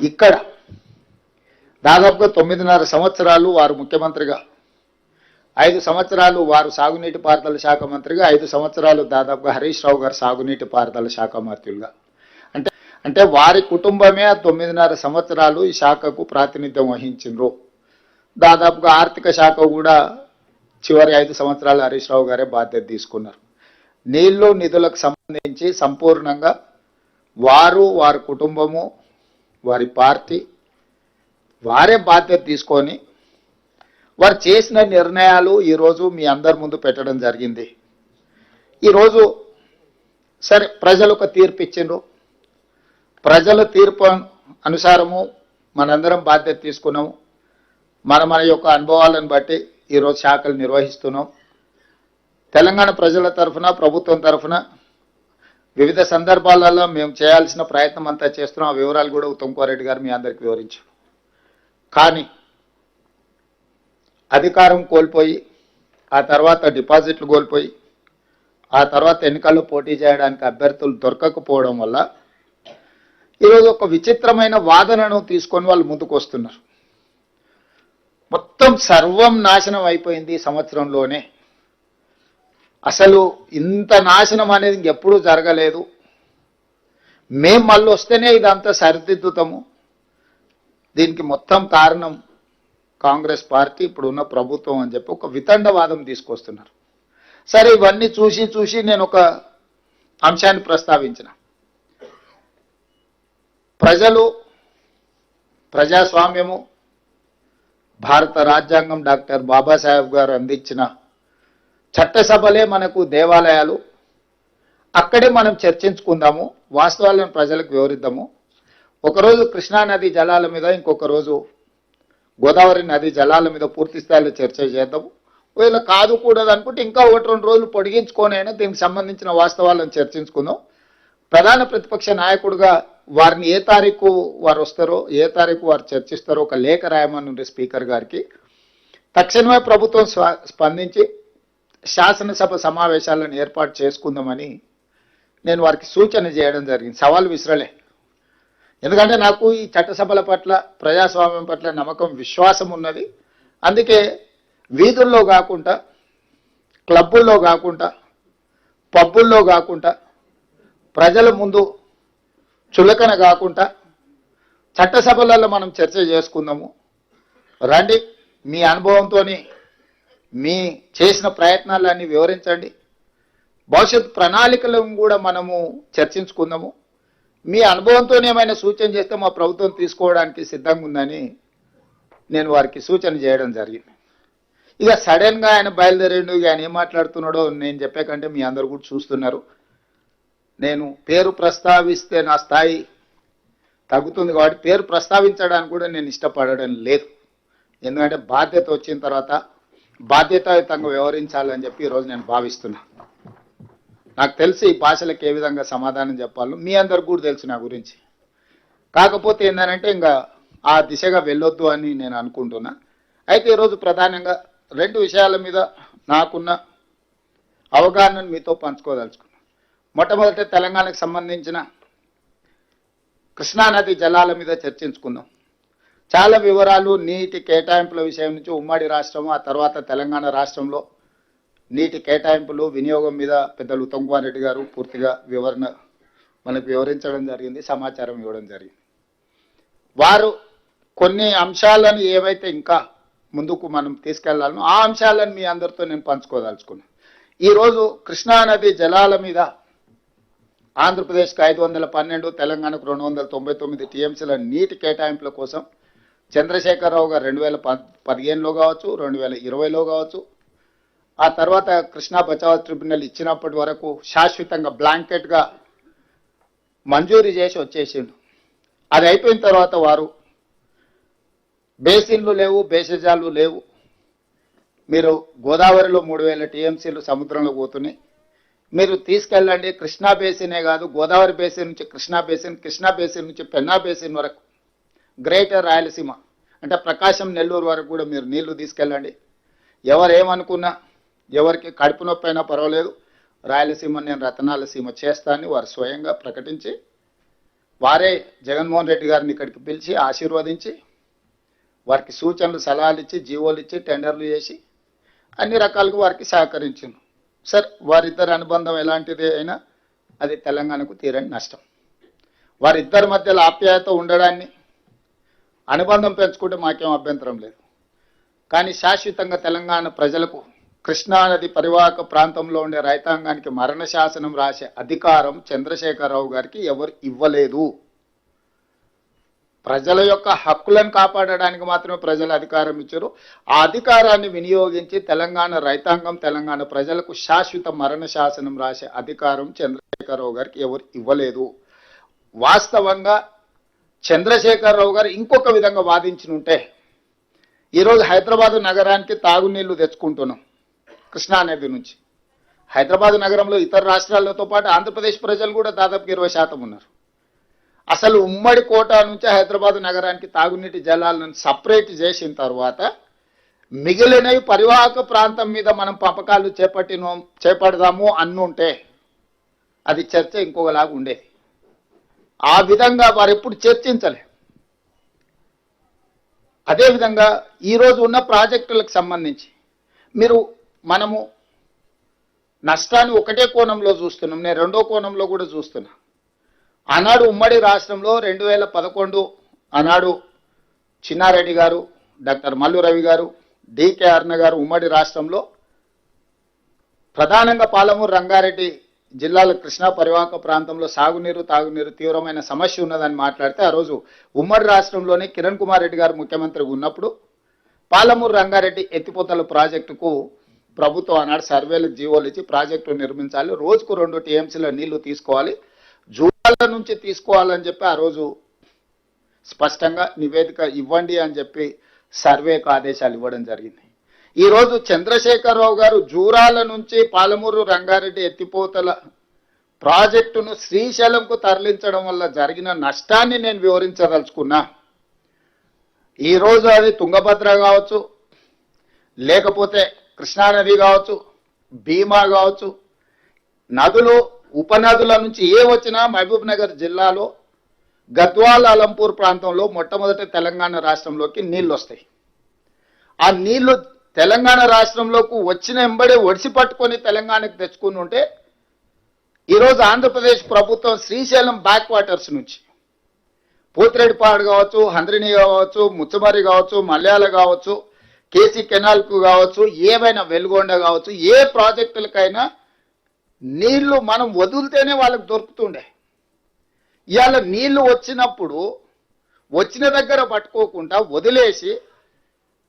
ఇక్కడ దాదాపుగా 9.5 సంవత్సరాలు వారు ముఖ్యమంత్రిగా, 5 సంవత్సరాలు వారు సాగునీటి పారుదల శాఖ మంత్రిగా, 5 సంవత్సరాలు దాదాపుగా హరీష్ రావు గారు సాగునీటి పారుదల శాఖ మంత్రులుగా. అంటే వారి కుటుంబమే 9.5 సంవత్సరాలు ఈ శాఖకు ప్రాతినిధ్యం వహించిండ్రు. దాదాపుగా ఆర్థిక శాఖ కూడా చివరి 5 సంవత్సరాలు హరీష్ రావు గారే బాధ్యత తీసుకున్నారు. నీళ్లు నిధులకు సంబంధించి సంపూర్ణంగా వారి కుటుంబము, వారి పార్టీ వారే బాధ్యత తీసుకొని వారు చేసిన నిర్ణయాలు ఈరోజు మీ అందరి ముందు పెట్టడం జరిగింది. ఈరోజు సరే ప్రజలు ఒక తీర్పు ఇచ్చిండ్రు. ప్రజల తీర్పు అనుసారము మనందరం బాధ్యత తీసుకున్నాము. మన యొక్క అనుభవాలను బట్టి ఈరోజు శాఖలు నిర్వహిస్తున్నాం. తెలంగాణ ప్రజల తరఫున, ప్రభుత్వం తరఫున వివిధ సందర్భాలలో మేము చేయాల్సిన ప్రయత్నం అంతా చేస్తున్నాం. ఆ వివరాలు కూడా ఉత్తమ్ కుమార్ రెడ్డి గారు మీ అందరికీ వివరించారు. కానీ అధికారం కోల్పోయి, ఆ తర్వాత డిపాజిట్లు కోల్పోయి, ఆ తర్వాత ఎన్నికల్లో పోటీ చేయడానికి అభ్యర్థులు దొరకకపోవడం వల్ల ఈరోజు ఒక విచిత్రమైన వాదనను తీసుకొని వాళ్ళు ముందుకు వస్తున్నారు. మొత్తం సర్వం నాశనం అయిపోయింది ఈ సంవత్సరంలోనే, అసలు ఇంత నాశనం అనేది ఇంకెప్పుడూ జరగలేదు, మేం మళ్ళీ వస్తేనే ఇదంతా సరిదిద్దుతాము, దీనికి మొత్తం కారణం కాంగ్రెస్ పార్టీ, ఇప్పుడు ఉన్న ప్రభుత్వం అని చెప్పి ఒక వితండవాదం తీసుకొస్తున్నారు. సరే ఇవన్నీ చూసి నేను ఒక అంశాన్ని ప్రస్తావించిన. ప్రజలు, ప్రజాస్వామ్యము, భారత రాజ్యాంగం, డాక్టర్ బాబాసాహెబ్ గారు అందించిన చట్టసభలే మనకు దేవాలయాలు. అక్కడే మనం చర్చించుకుందాము, వాస్తవాలను ప్రజలకు వివరిద్దాము. ఒకరోజు కృష్ణానది జలాల మీద, ఇంకొక రోజు గోదావరి నది జలాల మీద పూర్తి స్థాయిలో చర్చ చేద్దాము. ఒకవేళ కాదు కూడదు అనుకుంటే ఇంకా 1-2 రోజులు పొడిగించుకొని అయినా దీనికి సంబంధించిన వాస్తవాలను చర్చించుకుందాం. ప్రధాన ప్రతిపక్ష నాయకుడిగా వారిని ఏ తారీఖు వారు వస్తారో, ఏ తారీఖు వారు చర్చిస్తారో ఒక లేఖ రాయమని స్పీకర్ గారికి. తక్షణమే ప్రభుత్వం స్పందించి శాసనసభ సమావేశాలను ఏర్పాటు చేసుకుందామని నేను వారికి సూచన చేయడం జరిగింది. సవాల్ విసిరలే. ఎందుకంటే నాకు ఈ చట్టసభల పట్ల, ప్రజాస్వామ్యం పట్ల నమ్మకం, విశ్వాసం ఉన్నది. అందుకే వీధుల్లో కాకుండా, క్లబ్బుల్లో కాకుండా, పబ్బుల్లో కాకుండా, ప్రజల ముందు చులకన కాకుండా చట్టసభలలో మనం చర్చ చేసుకుందాము. రండి, మీ అనుభవంతో మీ చేసిన ప్రయత్నాలన్నీ వివరించండి, భవిష్యత్ ప్రణాళికలను కూడా మనము చర్చించుకుందాము. మీ అనుభవంతో ఏమైనా సూచన చేస్తే మా ప్రభుత్వం తీసుకోవడానికి సిద్ధంగా ఉందని నేను వారికి సూచన చేయడం జరిగింది. ఇక సడన్గా ఆయన బయలుదేరిండు. ఆయన ఏం మాట్లాడుతున్నాడో నేను చెప్పే కంటే మీ అందరు కూడా చూస్తున్నారు. నేను పేరు ప్రస్తావిస్తే నా స్థాయి తగ్గుతుంది కాబట్టి పేరు ప్రస్తావించడానికి కూడా నేను ఇష్టపడడం లేదు. ఎందుకంటే బాధ్యత వచ్చిన తర్వాత బాధ్యతాయుతంగా వ్యవహరించాలని చెప్పి ఈరోజు నేను భావిస్తున్నా. నాకు తెలిసి ఈ భాషలకు ఏ విధంగా సమాధానం చెప్పాలో మీ అందరికి కూడా తెలుసు నా గురించి. కాకపోతే ఏంటంటే ఇంకా ఆ దిశగా వెళ్ళొద్దు అని నేను అనుకుంటున్నా. అయితే ఈరోజు ప్రధానంగా 2 విషయాల మీద నాకున్న అవగాహనను మీతో పంచుకోదలుచుకున్నాను. మొట్టమొదట తెలంగాణకు సంబంధించిన కృష్ణానది జలాల మీద చర్చించుకుందాం. చాలా వివరాలు, నీటి కేటాయింపుల విషయం నుంచి ఉమ్మడి రాష్ట్రం, ఆ తర్వాత తెలంగాణ రాష్ట్రంలో నీటి కేటాయింపులు, వినియోగం మీద పెద్దలు ఉత్తమ్ కుమార్ రెడ్డి గారు పూర్తిగా వివరణ మనకు వివరించడం జరిగింది, సమాచారం ఇవ్వడం జరిగింది. వారు కొన్ని అంశాలను ఏవైతే ఇంకా ముందుకు మనం తీసుకెళ్లాలనో ఆ అంశాలను మీ అందరితో నేను పంచుకోదలుచుకున్నాను. ఈరోజు కృష్ణానది జలాల మీద ఆంధ్రప్రదేశ్కి 512, తెలంగాణకు 299 టీఎంసీల నీటి కేటాయింపుల కోసం చంద్రశేఖరరావు గారు 2015లో కావచ్చు, 2020లో కావచ్చు, ఆ తర్వాత కృష్ణా బచావ్ ట్రిబ్యునల్ ఇచ్చినప్పటి వరకు శాశ్వతంగా బ్లాంకెట్గా మంజూరు చేసి వచ్చేసిండు. అది అయిపోయిన తర్వాత వారు బేసిన్లు లేవు, బేసిజాలు లేవు, మీరు గోదావరిలో 3000 టీఎంసీలు సముద్రంలో పోతున్నాయి, మీరు తీసుకెళ్ళండి. కృష్ణా బేసినే కాదు, గోదావరి బేసిన్ నుంచి కృష్ణా బేసిన్, కృష్ణా బేసిన్ నుంచి పెన్నా బేసిన్ వరకు, గ్రేటర్ రాయలసీమ అంటే ప్రకాశం, నెల్లూరు వరకు కూడా మీరు నీళ్లు తీసుకెళ్ళండి. ఎవరేమనుకున్నా, ఎవరికి కడుపు నొప్పి అయినా పర్వాలేదు, రాయలసీమ నేను రతనాల సీమ చేస్తానని వారు స్వయంగా ప్రకటించి వారే జగన్మోహన్ రెడ్డి గారిని ఇక్కడికి పిలిచి ఆశీర్వదించి వారికి సూచనలు సలహాలు ఇచ్చి జీవోలు ఇచ్చి టెండర్లు చేసి అన్ని రకాలుగా వారికి సహకరించింది. సార్ వారిద్దరి అనుబంధం ఎలాంటిది అయినా అది తెలంగాణకు తీరని నష్టం. వారిద్దరి మధ్యలో ఆప్యాయత ఉండడాన్ని అనుబంధం పెంచుకుంటే మాకేం అభ్యంతరం లేదు. కానీ శాశ్వతంగా తెలంగాణ ప్రజలకు కృష్ణానది పరివాహక ప్రాంతంలో ఉండే రైతాంగానికి మరణ శాసనం రాసే అధికారం చంద్రశేఖరరావు గారికి ఎవరు ఇవ్వలేదు. ప్రజల యొక్క హక్కులను కాపాడడానికి మాత్రమే ప్రజలు అధికారం ఇచ్చారు. ఆ అధికారాన్ని వినియోగించి తెలంగాణ రైతాంగం తెలంగాణ ప్రజలకు శాశ్వత మరణ శాసనం రాసే అధికారం చంద్రశేఖరరావు గారికి ఎవరు ఇవ్వలేదు. వాస్తవంగా చంద్రశేఖరరావు గారు ఇంకొక విధంగా వాదించినుంటే ఈరోజు హైదరాబాదు నగరానికి తాగునీళ్లు తెచ్చుకుంటున్నాం కృష్ణానది నుంచి. హైదరాబాద్ నగరంలో ఇతర రాష్ట్రాలతో పాటు ఆంధ్రప్రదేశ్ ప్రజలు కూడా దాదాపు 20% ఉన్నారు. అసలు ఉమ్మడి కోట నుంచి హైదరాబాద్ నగరానికి తాగునీటి జలాలను సపరేట్ చేసిన తర్వాత మిగిలినవి పరివాహక ప్రాంతం మీద మనం పంపకాలు చేపడదాము అన్నుంటే అది చర్చ ఇంకొకలాగా ఉండేది. ఆ విధంగా వారు ఎప్పుడు చర్చించలే. అదేవిధంగా ఈరోజు ఉన్న ప్రాజెక్టులకు సంబంధించి మనము నష్టాన్ని ఒకటే కోణంలో చూస్తున్నాం. నేను రెండో కోణంలో కూడా చూస్తున్నా. ఆనాడు ఉమ్మడి రాష్ట్రంలో 2011 ఆనాడు చిన్నారెడ్డి గారు, డాక్టర్ మల్లు రవి గారు, డికే అరుణ గారు ఉమ్మడి రాష్ట్రంలో ప్రధానంగా పాలమూరు రంగారెడ్డి జిల్లాల కృష్ణా పరివాహక ప్రాంతంలో సాగునీరు తాగునీరు తీవ్రమైన సమస్య ఉన్నదని మాట్లాడితే ఆ రోజు ఉమ్మడి రాష్ట్రంలోనే కిరణ్ కుమార్ రెడ్డి గారు ముఖ్యమంత్రిగా ఉన్నప్పుడు పాలమూరు రంగారెడ్డి ఎత్తిపోతల ప్రాజెక్టుకు ప్రభుత్వం ఆనాడు సర్వేలకు జీవోలు ఇచ్చి ప్రాజెక్టు నిర్మించాలి, రోజుకు 2 టీఎంసీల నీళ్లు తీసుకోవాలి, జూరాల నుంచి తీసుకోవాలని చెప్పి ఆ రోజు స్పష్టంగా నివేదిక ఇవ్వండి అని చెప్పి సర్వేకు ఆదేశాలు ఇవ్వడం జరిగింది. ఈరోజు చంద్రశేఖరరావు గారు జూరాల నుంచి పాలమూరు రంగారెడ్డి ఎత్తిపోతల ప్రాజెక్టును శ్రీశైలంకు తరలించడం వల్ల జరిగిన నష్టాన్ని నేను వివరించదలుచుకున్నా. ఈరోజు అది తుంగభద్ర కావచ్చు, లేకపోతే కృష్ణానది కావచ్చు, భీమా కావచ్చు, నదులు ఉపనదుల నుంచి ఏ వచ్చినా మహబూబ్ నగర్ జిల్లాలో గద్వాల్ అలంపూర్ ప్రాంతంలో మొట్టమొదటి తెలంగాణ రాష్ట్రంలోకి నీళ్లు వస్తాయి. ఆ నీళ్లు తెలంగాణ రాష్ట్రంలోకి వచ్చిన వెంబడే ఒడిసి పట్టుకొని తెలంగాణకు తెచ్చుకుని ఉంటే ఈరోజు ఆంధ్రప్రదేశ్ ప్రభుత్వం శ్రీశైలం బ్యాక్ వాటర్స్ నుంచి పోతిరెడ్డిపాడు కావచ్చు, హంద్రిని కావచ్చు, ముచ్చమరి కావచ్చు, మల్యాల కావచ్చు, కేసీ కెనాల్కు కావచ్చు, ఏమైనా వెలుగొండ కావచ్చు, ఏ ప్రాజెక్టులకైనా నీళ్లు మనం వదిలితేనే వాళ్ళకి దొరుకుతుండే. ఇవాళ నీళ్లు వచ్చినప్పుడు వచ్చిన దగ్గర పట్టుకోకుండా వదిలేసి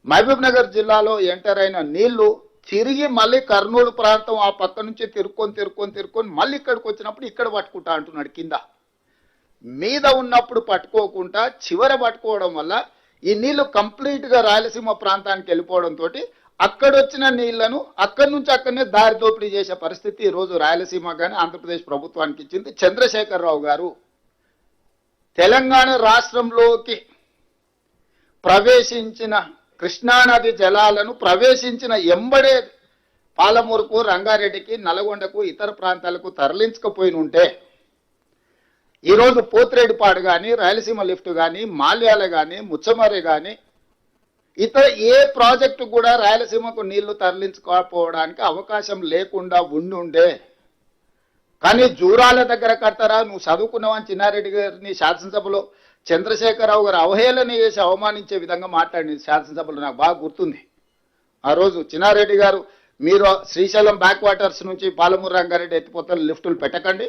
మహబూబ్ నగర్ జిల్లాలో ఎంటర్ అయిన నీళ్లు తిరిగి మళ్ళీ కర్నూలు ప్రాంతం ఆ పక్క నుంచి తిరుక్కొని మళ్ళీ ఇక్కడికి వచ్చినప్పుడు ఇక్కడ పట్టుకుంటా అంటున్నాడు. కింద మీద ఉన్నప్పుడు పట్టుకోకుండా చివర పట్టుకోవడం వల్ల ఈ నీళ్లు కంప్లీట్గా రాయలసీమ ప్రాంతానికి వెళ్ళిపోవడంతో అక్కడొచ్చిన నీళ్లను అక్కడి నుంచి అక్కడనే దారి దోపిడీ చేసే పరిస్థితి ఈరోజు రాయలసీమ కానీ ఆంధ్రప్రదేశ్ ప్రభుత్వానికి ఇచ్చింది. చంద్రశేఖరరావు గారు తెలంగాణ రాష్ట్రంలోకి ప్రవేశించిన కృష్ణానది జలాలను ప్రవేశించిన ఎంబడే పాలమూరుకు, రంగారెడ్డికి, నల్గొండకు, ఇతర ప్రాంతాలకు తరలించకపోయిన ఉంటే ఈరోజు పోతిరెడ్డిపాడు కానీ, రాయలసీమ లిఫ్ట్ కానీ, మాల్యాల కానీ, ముచ్చమరి కానీ ఇతర ఏ ప్రాజెక్టు కూడా రాయలసీమకు నీళ్లు తరలించుకోకపోవడానికి అవకాశం లేకుండా ఉండుండే. కానీ జూరాల దగ్గర కడతారా, నువ్వు చదువుకున్నావని చిన్నారెడ్డి గారిని శాసనసభలో చంద్రశేఖరరావు గారు అవహేళన చేసి అవమానించే విధంగా మాట్లాడింది శాసనసభలో. నాకు బాగా గుర్తుంది. ఆ రోజు చిన్నారెడ్డి గారు, మీరు శ్రీశైలం బ్యాక్ వాటర్స్ నుంచి పాలమూరు రంగారెడ్డి ఎత్తిపోతల లిఫ్టులు పెట్టకండి,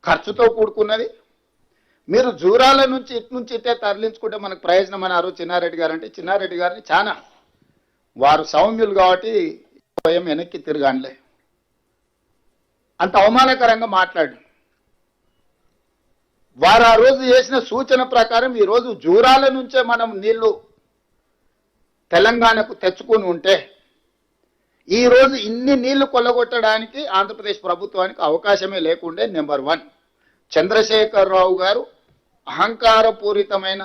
ఖర్చుతో కూడుకున్నది, మీరు జూరాల నుంచి ఇటు నుంచి ఇట్టే తరలించుకుంటే మనకు ప్రయోజనం అని ఆ రోజు చిన్నారెడ్డి గారు అంటే చిన్నారెడ్డి గారిని చాలా వారు సౌమ్యులు కాబట్టి భయం వెనక్కి తిరగానులే అంత అవమానకరంగా మాట్లాడు. వారు ఆ రోజు చేసిన సూచన ప్రకారం ఈరోజు జూరాల నుంచే మనం నీళ్లు తెలంగాణకు తెచ్చుకుని ఉంటే ఈరోజు ఇన్ని నీళ్లు కొల్లగొట్టడానికి ఆంధ్రప్రదేశ్ ప్రభుత్వానికి అవకాశమే లేకుండే. నెంబర్ 1, చంద్రశేఖరరావు గారు అహంకారపూరితమైన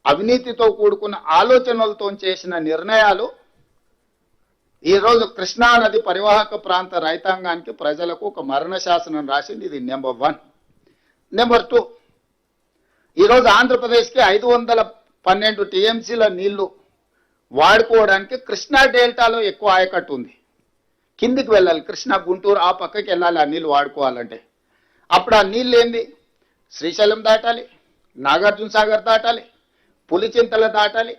అవినీతితో కూడుకున్న ఆలోచనలతో చేసిన నిర్ణయాలు ఈరోజు కృష్ణానది పరివాహక ప్రాంత రైతాంగానికి ప్రజలకు ఒక మరణ శాసనం రాసింది. ఇది నెంబర్ 1. నెంబర్ 2, ఈరోజు ఆంధ్రప్రదేశ్కి 512 టీఎంసీల నీళ్లు వాడుకోవడానికి కృష్ణా డెల్టాలో ఎక్కువ ఆయకట్టు ఉంది. కిందికి వెళ్ళాలి, కృష్ణా గుంటూరు ఆ పక్కకి వెళ్ళాలి ఆ నీళ్ళు వాడుకోవాలంటే. అప్పుడు ఆ నీళ్ళు ఏంది, శ్రీశైలం దాటాలి, నాగార్జున సాగర్ దాటాలి, పులిచింతల దాటాలి,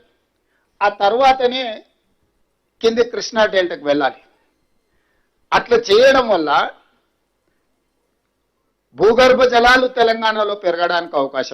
ఆ తర్వాతనే కింది కృష్ణా డెల్టాకి వెళ్ళాలి. అట్లా చేయడం వల్ల భూగర్భ జలాలు తెలంగాణలో పెరగడానికి అవకాశం